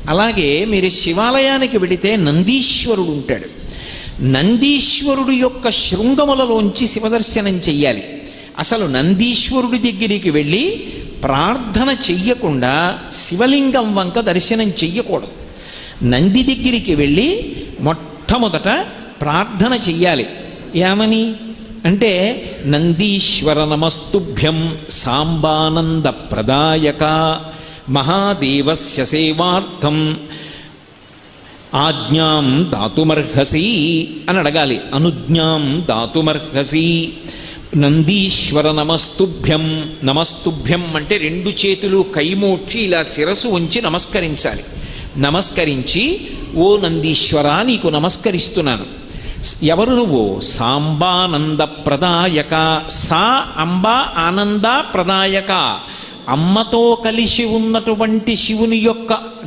అలాగే మీరు శివాలయానికి వెళితే నందీశ్వరుడు ఉంటాడు. నందీశ్వరుడు యొక్క శృంగములలోంచి శివదర్శనం చెయ్యాలి. అసలు నందీశ్వరుడి దగ్గరికి వెళ్ళి ప్రార్థన చెయ్యకుండా శివలింగం వంక దర్శనం చెయ్యకూడదు. నంది దగ్గరికి వెళ్ళి మొట్టమొదట ప్రార్థన చెయ్యాలి. ఏమని అంటే, నందీశ్వర నమస్తుభ్యం సాంబానంద ప్రదాయక మహాదేవస్య సేవార్థం ఆజ్ఞాం దాతుమర్హసి అని అడగాలి. అనుజ్ఞాం దాతుమర్హసి. నందీశ్వర నమస్తుభ్యం. నమస్తుభ్యం అంటే రెండు చేతులు కైమోడ్చి ఇలా శిరసు ఉంచి నమస్కరించాలి. నమస్కరించి, ఓ నందీశ్వర నీకు నమస్కరిస్తున్నాను. ఎవరు నువ్వు? సాంబానంద ప్రదాయక. సా అంబ ఆనంద ప్రదాయక. అమ్మతో కలిసి ఉన్నటువంటి శివుని యొక్క